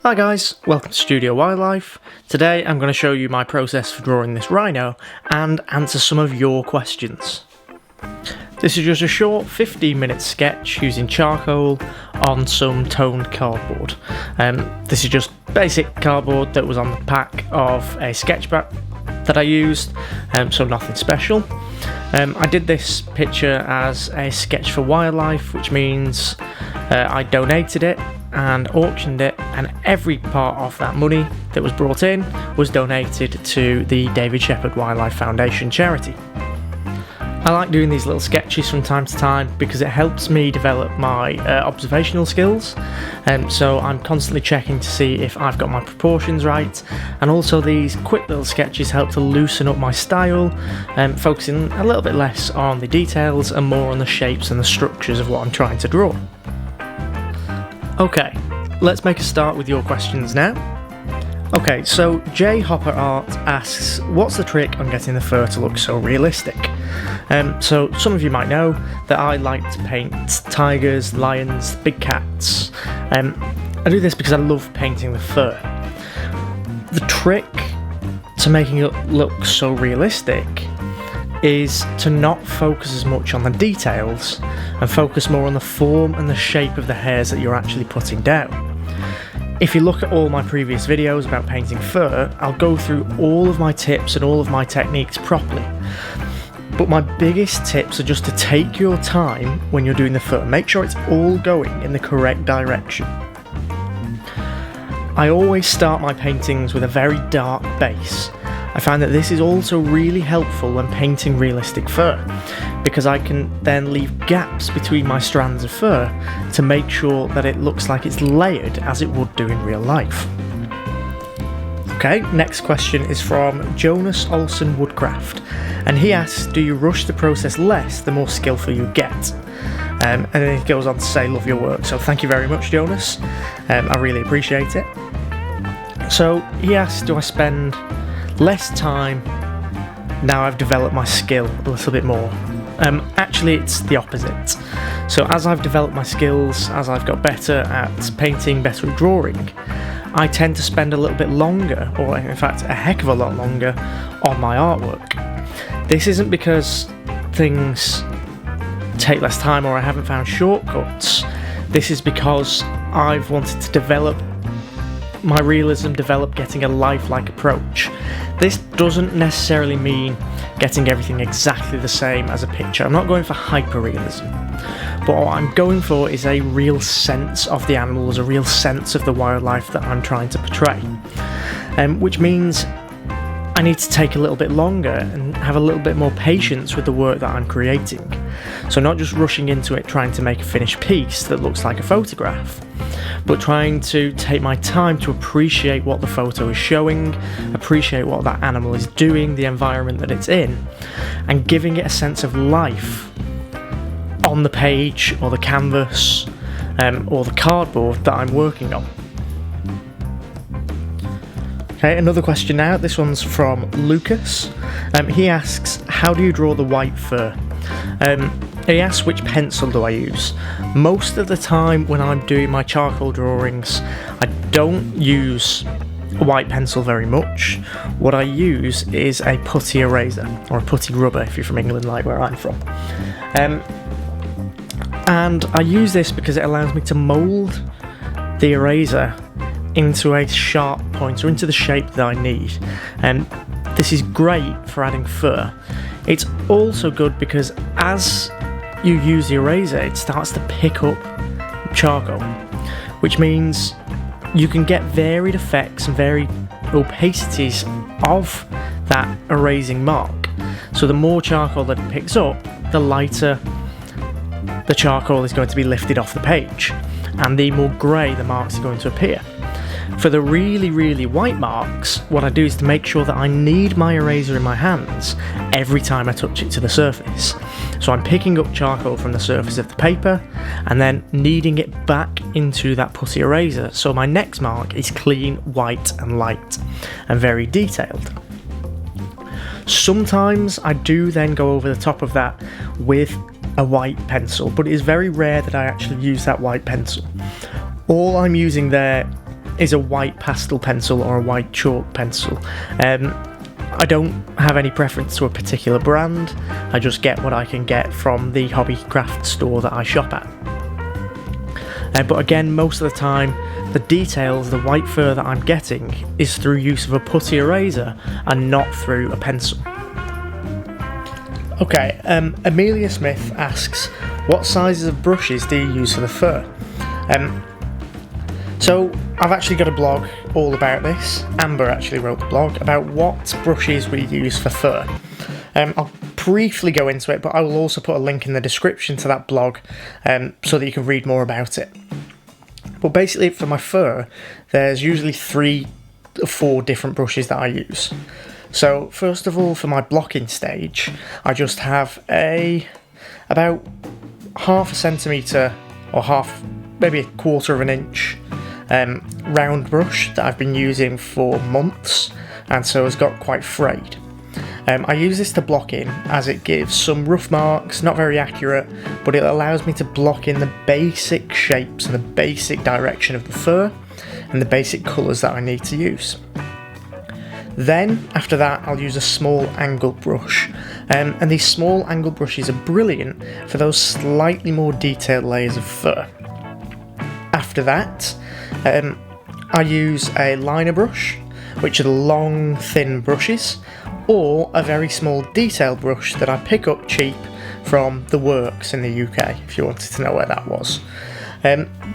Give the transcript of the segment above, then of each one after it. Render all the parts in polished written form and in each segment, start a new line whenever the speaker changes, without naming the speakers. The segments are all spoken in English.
Hi guys, welcome to Studio Wildlife. Today I'm going to show you my process for drawing this rhino and answer some of your questions. This is just a short 15-minute sketch using charcoal on some toned cardboard. This is just basic cardboard that was on the pack of a sketchbook that I used, so nothing special. I did this picture as a sketch for wildlife, which means I donated it and auctioned it, and every part of that money that was brought in was donated to the David Shepherd Wildlife Foundation charity. I like doing these little sketches from time to time because it helps me develop my observational skills, so I'm constantly checking to see if I've got my proportions right, and also these quick little sketches help to loosen up my style, focusing a little bit less on the details and more on the shapes and the structures of what I'm trying to draw. Okay, let's make a start with your questions now. Okay, so J Hopper Art asks, what's the trick on getting the fur to look so realistic? So some of you might know that I like to paint tigers, lions, big cats. I do this because I love painting the fur. The trick to making it look so realistic is to not focus as much on the details and focus more on the form and the shape of the hairs that you're actually putting down. If you look at all my previous videos about painting fur, I'll go through all of my tips and all of my techniques properly. But my biggest tips are just to take your time when you're doing the fur. Make sure it's all going in the correct direction. I always start my paintings with a very dark base. I find that this is also really helpful when painting realistic fur, because I can then leave gaps between my strands of fur to make sure that it looks like it's layered as it would do in real life. Okay, next question is from Jonas Olsen Woodcraft, and he asks, do you rush the process less the more skillful you get? And then he goes on to say, love your work. So thank you very much, Jonas. I really appreciate it. So he asks, do I spend less time now I've developed my skill a little bit more? Actually, it's the opposite. So as I've developed my skills, as I've got better at painting, better at drawing, I tend to spend a little bit longer, or in fact a heck of a lot longer, on my artwork. This isn't because things take less time or I haven't found shortcuts. This is because I've wanted to develop my realism, develop getting a lifelike approach. This doesn't necessarily mean getting everything exactly the same as a picture. I'm not going for hyper-realism, but what I'm going for is a real sense of the animals, a real sense of the wildlife that I'm trying to portray, which means I need to take a little bit longer and have a little bit more patience with the work that I'm creating. So not just rushing into it trying to make a finished piece that looks like a photograph, but trying to take my time to appreciate what the photo is showing, appreciate what that animal is doing, the environment that it's in, and giving it a sense of life on the page or the canvas or the cardboard that I'm working on. Okay, another question now. This one's from Lucas. He asks, how do you draw the white fur? He asks, which pencil do I use? Most of the time when I'm doing my charcoal drawings, I don't use a white pencil very much. What I use is a putty eraser, or a putty rubber if you're from England like where I'm from. And I use this because it allows me to mould the eraser into a sharp point, or into the shape that I need. And this is great for adding fur. It's also good because as you use the eraser, it starts to pick up charcoal, which means you can get varied effects and varied opacities of that erasing mark. So the more charcoal that it picks up, the lighter the charcoal is going to be lifted off the page, and the more grey the marks are going to appear. For the really, really white marks, what I do is to make sure that I knead my eraser in my hands every time I touch it to the surface. So I'm picking up charcoal from the surface of the paper and then kneading it back into that putty eraser, so my next mark is clean, white and light and very detailed. Sometimes I do then go over the top of that with a white pencil, but it is very rare that I actually use that white pencil. All I'm using there is a white pastel pencil or a white chalk pencil. I don't have any preference to a particular brand, I just get what I can get from the hobby craft store that I shop at. But again, most of the time, the details, the white fur that I'm getting, is through use of a putty eraser and not through a pencil. Okay, Amelia Smith asks, what sizes of brushes do you use for the fur? So I've actually got a blog all about this. Amber actually wrote the blog about what brushes we use for fur. I'll briefly go into it, but I will also put a link in the description to that blog so that you can read more about it. But basically for my fur, there's usually 3 or 4 different brushes that I use. So first of all, for my blocking stage, I just have about half a centimetre or maybe a quarter of an inch round brush that I've been using for months, and so has got quite frayed. I use this to block in as it gives some rough marks, not very accurate, but it allows me to block in the basic shapes and the basic direction of the fur and the basic colours that I need to use. Then, after that, I'll use a small angle brush, and these small angle brushes are brilliant for those slightly more detailed layers of fur. After that, I use a liner brush, which are the long, thin brushes, or a very small detail brush that I pick up cheap from The Works in the UK, if you wanted to know where that was.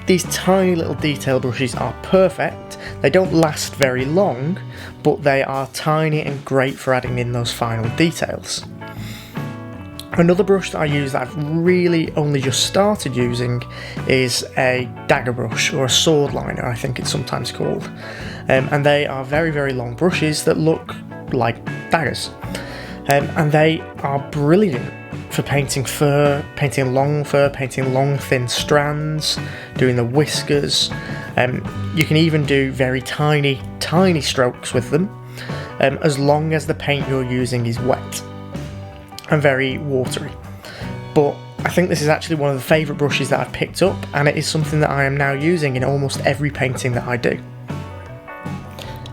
These tiny little detail brushes are perfect. They don't last very long, but they are tiny and great for adding in those final details. Another brush that I use that I've really only just started using is a dagger brush, or a sword liner I think it's sometimes called. And they are very, very long brushes that look like daggers. And they are brilliant for painting fur, painting long thin strands, doing the whiskers. You can even do very tiny strokes with them, as long as the paint you're using is wet and very watery. But I think this is actually one of the favourite brushes that I've picked up, and it is something that I am now using in almost every painting that I do.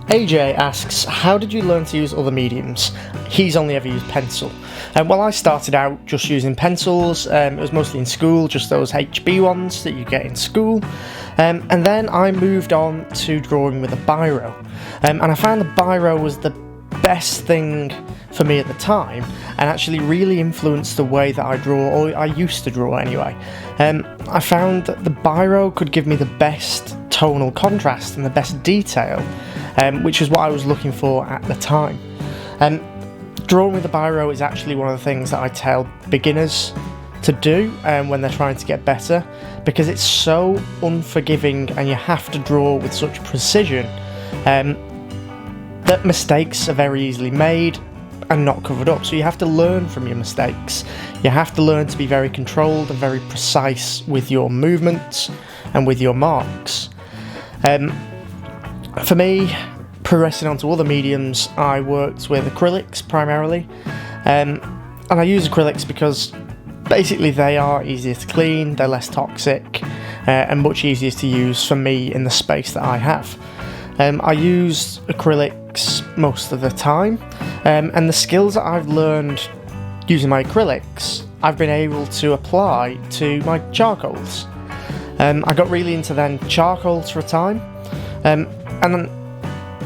AJ asks, how did you learn to use other mediums? He's only ever used pencil. Well, I started out just using pencils. It was mostly in school, just those HB ones that you get in school. And then I moved on to drawing with a biro. And I found the biro was the best thing for me at the time, and actually really influenced the way that I draw, or I used to draw anyway. I found that the biro could give me the best tonal contrast and the best detail, which is what I was looking for at the time. Drawing with the biro is actually one of the things that I tell beginners to do when they're trying to get better, because it's so unforgiving and you have to draw with such precision that mistakes are very easily made and not covered up. So you have to learn from your mistakes. You have to learn to be very controlled and very precise with your movements and with your marks. For me, progressing onto other mediums, I worked with acrylics primarily, and I use acrylics because basically they are easier to clean, they're less toxic, and much easier to use for me in the space that I have. I use acrylics most of the time, and the skills that I've learned using my acrylics, I've been able to apply to my charcoals. I got really into then charcoals for a time, and then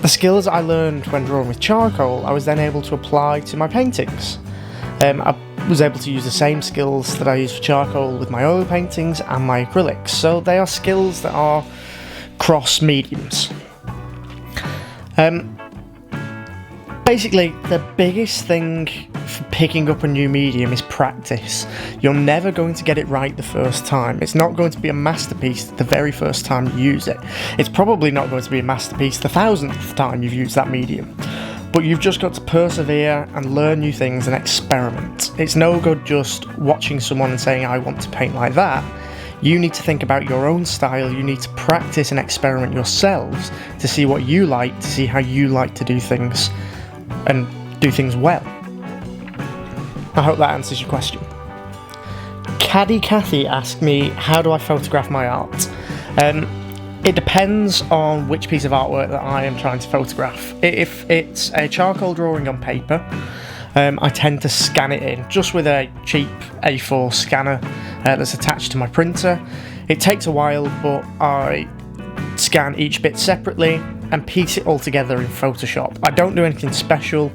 the skills I learned when drawing with charcoal, I was then able to apply to my paintings. I was able to use the same skills that I use for charcoal with my oil paintings and my acrylics, so they are skills that are cross mediums. Basically, the biggest thing for picking up a new medium is practice. You're never going to get it right the first time. It's not going to be a masterpiece the very first time you use it. It's probably not going to be a masterpiece the 1000th time you've used that medium. But you've just got to persevere and learn new things and experiment. It's no good just watching someone and saying, I want to paint like that. You need to think about your own style, you need to practice and experiment yourselves to see what you like, to see how you like to do things, and do things well. I hope that answers your question. Caddy Cathy asked me, how do I photograph my art? It depends on which piece of artwork that I am trying to photograph. If it's a charcoal drawing on paper, I tend to scan it in just with a cheap A4 scanner that's attached to my printer. It takes a while, but I scan each bit separately and piece it all together in Photoshop. I don't do anything special.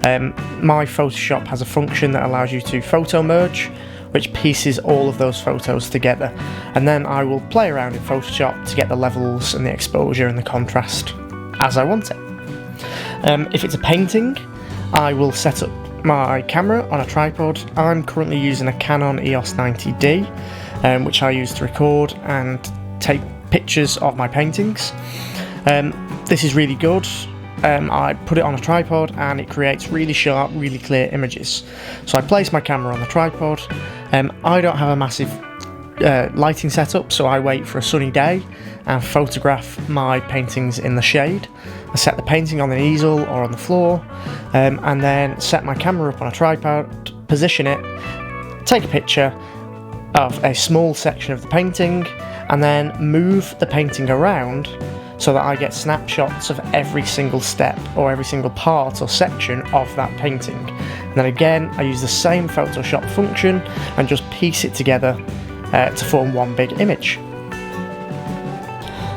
My Photoshop has a function that allows you to photo merge, which pieces all of those photos together, and then I will play around in Photoshop to get the levels and the exposure and the contrast as I want it. If it's a painting, I will set up my camera on a tripod. I'm currently using a Canon EOS 90D, which I use to record and take pictures of my paintings. This is really good. I put it on a tripod and it creates really sharp, really clear images. So I place my camera on the tripod. I don't have a massive lighting setup, so I wait for a sunny day and photograph my paintings in the shade. I set the painting on an easel or on the floor, and then set my camera up on a tripod, position it, take a picture of a small section of the painting, and then move the painting around so that I get snapshots of every single step or every single part or section of that painting. And then again, I use the same Photoshop function and just piece it together to form one big image.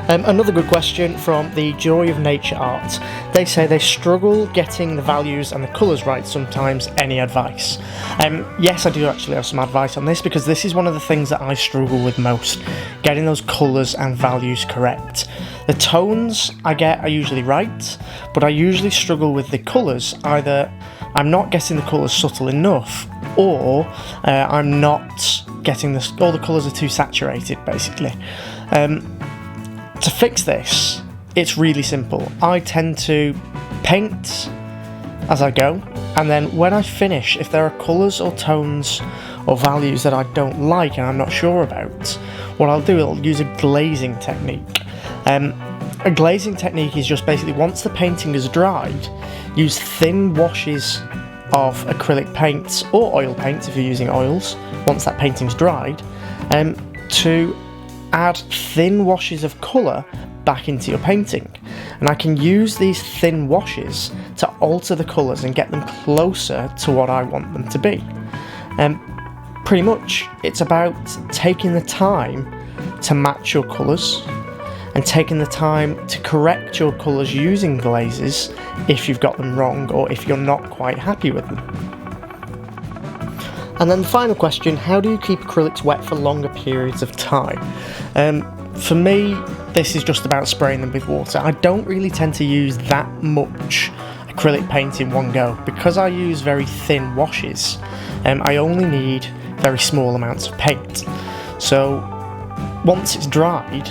Another good question from the Joy of Nature Art. They say they struggle getting the values and the colours right sometimes. Any advice? Yes, I do actually have some advice on this, because this is one of the things that I struggle with most, getting those colours and values correct. The tones I get are usually right, but I usually struggle with the colours. Either I'm not getting the colours subtle enough, or I'm not getting all the colours are too saturated, basically. To fix this, it's really simple. I tend to paint as I go, and then when I finish, if there are colours or tones or values that I don't like and I'm not sure about, what I'll do, I'll use a glazing technique. A glazing technique is just basically, once the painting is dried, use thin washes of acrylic paints or oil paints if you're using oils, once that painting's dried, to add thin washes of colour back into your painting. And I can use these thin washes to alter the colours and get them closer to what I want them to be. Pretty much, it's about taking the time to match your colours and taking the time to correct your colours using glazes if you've got them wrong or if you're not quite happy with them. And then the final question, how do you keep acrylics wet for longer periods of time? For me, this is just about spraying them with water. I don't really tend to use that much acrylic paint in one go. Because I use very thin washes, I only need very small amounts of paint. So once it's dried,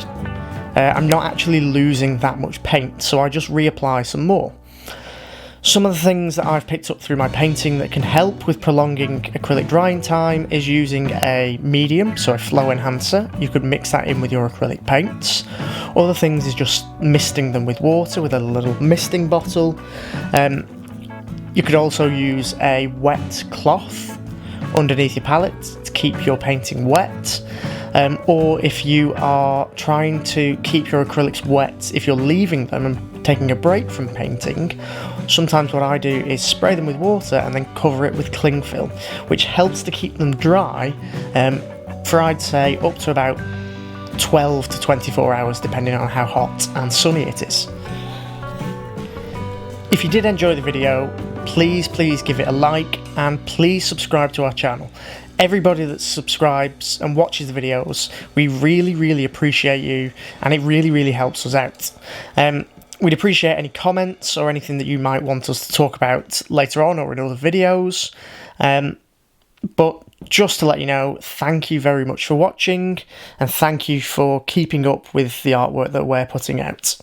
I'm not actually losing that much paint, so I just reapply some more. Some of the things that I've picked up through my painting that can help with prolonging acrylic drying time is using a medium, so a flow enhancer. You could mix that in with your acrylic paints. Other things is just misting them with water with a little misting bottle. You could also use a wet cloth underneath your palette to keep your painting wet. Or if you are trying to keep your acrylics wet, if you're leaving them and taking a break from painting, sometimes what I do is spray them with water and then cover it with cling film, which helps to keep them dry for, I'd say, up to about 12 to 24 hours, depending on how hot and sunny it is. If you did enjoy the video, please give it a like and please subscribe to our channel. Everybody that subscribes and watches the videos, we really appreciate you, and it really helps us out. We'd appreciate any comments or anything that you might want us to talk about later on or in other videos. But just to let you know, thank you very much for watching, and thank you for keeping up with the artwork that we're putting out.